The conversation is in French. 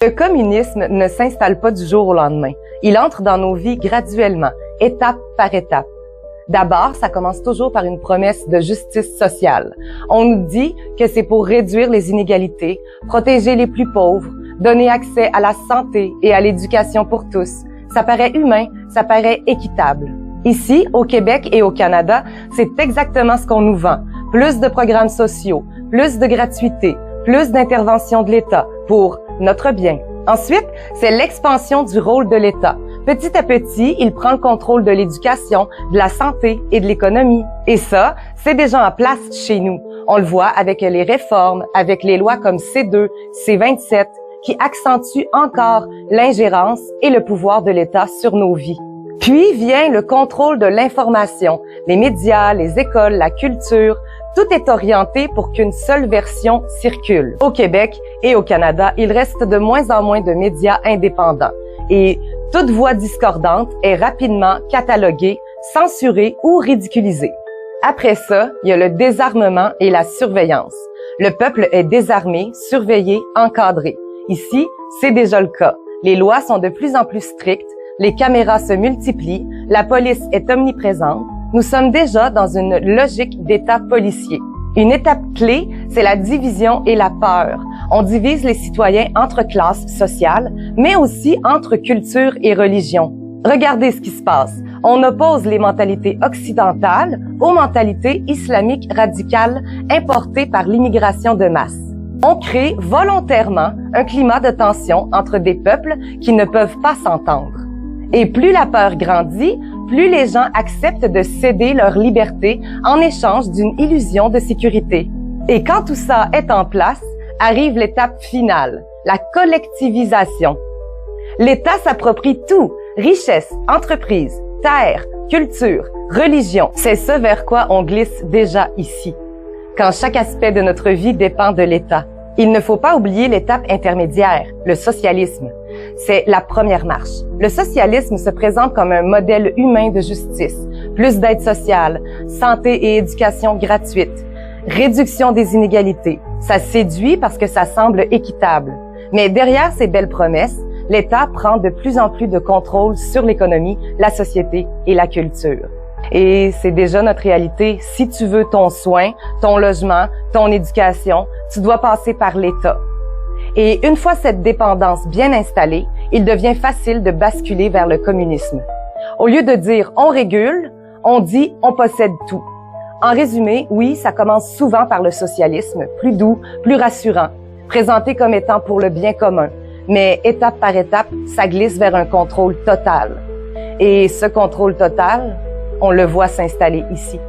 Le communisme ne s'installe pas du jour au lendemain. Il entre dans nos vies graduellement, étape par étape. D'abord, ça commence toujours par une promesse de justice sociale. On nous dit que c'est pour réduire les inégalités, protéger les plus pauvres, donner accès à la santé et à l'éducation pour tous. Ça paraît humain, ça paraît équitable. Ici, au Québec et au Canada, c'est exactement ce qu'on nous vend. Plus de programmes sociaux, plus de gratuité, plus d'intervention de l'État pour notre bien. Ensuite, c'est l'expansion du rôle de l'État. Petit à petit, il prend le contrôle de l'éducation, de la santé et de l'économie. Et ça, c'est déjà en place chez nous. On le voit avec les réformes, avec les lois comme C2, C27, qui accentuent encore l'ingérence et le pouvoir de l'État sur nos vies. Puis vient le contrôle de l'information, les médias, les écoles, la culture. Tout est orienté pour qu'une seule version circule. Au Québec et au Canada, il reste de moins en moins de médias indépendants. Et toute voix discordante est rapidement cataloguée, censurée ou ridiculisée. Après ça, il y a le désarmement et la surveillance. Le peuple est désarmé, surveillé, encadré. Ici, c'est déjà le cas. Les lois sont de plus en plus strictes, les caméras se multiplient, la police est omniprésente. Nous sommes déjà dans une logique d'État policier. Une étape clé, c'est la division et la peur. On divise les citoyens entre classes sociales, mais aussi entre culture et religion. Regardez ce qui se passe. On oppose les mentalités occidentales aux mentalités islamiques radicales importées par l'immigration de masse. On crée volontairement un climat de tension entre des peuples qui ne peuvent pas s'entendre. Et plus la peur grandit, plus les gens acceptent de céder leur liberté en échange d'une illusion de sécurité. Et quand tout ça est en place, arrive l'étape finale, la collectivisation. L'État s'approprie tout, richesse, entreprise, terre, culture, religion. C'est ce vers quoi on glisse déjà ici, quand chaque aspect de notre vie dépend de l'État. Il ne faut pas oublier l'étape intermédiaire, le socialisme. C'est la première marche. Le socialisme se présente comme un modèle humain de justice, plus d'aide sociale, santé et éducation gratuite, réduction des inégalités. Ça séduit parce que ça semble équitable. Mais derrière ces belles promesses, l'État prend de plus en plus de contrôle sur l'économie, la société et la culture. Et c'est déjà notre réalité. Si tu veux ton soin, ton logement, ton éducation, tu dois passer par l'État. Et une fois cette dépendance bien installée, il devient facile de basculer vers le communisme. Au lieu de dire « on régule », on dit « on possède tout ». En résumé, oui, ça commence souvent par le socialisme, plus doux, plus rassurant, présenté comme étant pour le bien commun. Mais étape par étape, ça glisse vers un contrôle total. Et ce contrôle total, on le voit s'installer ici.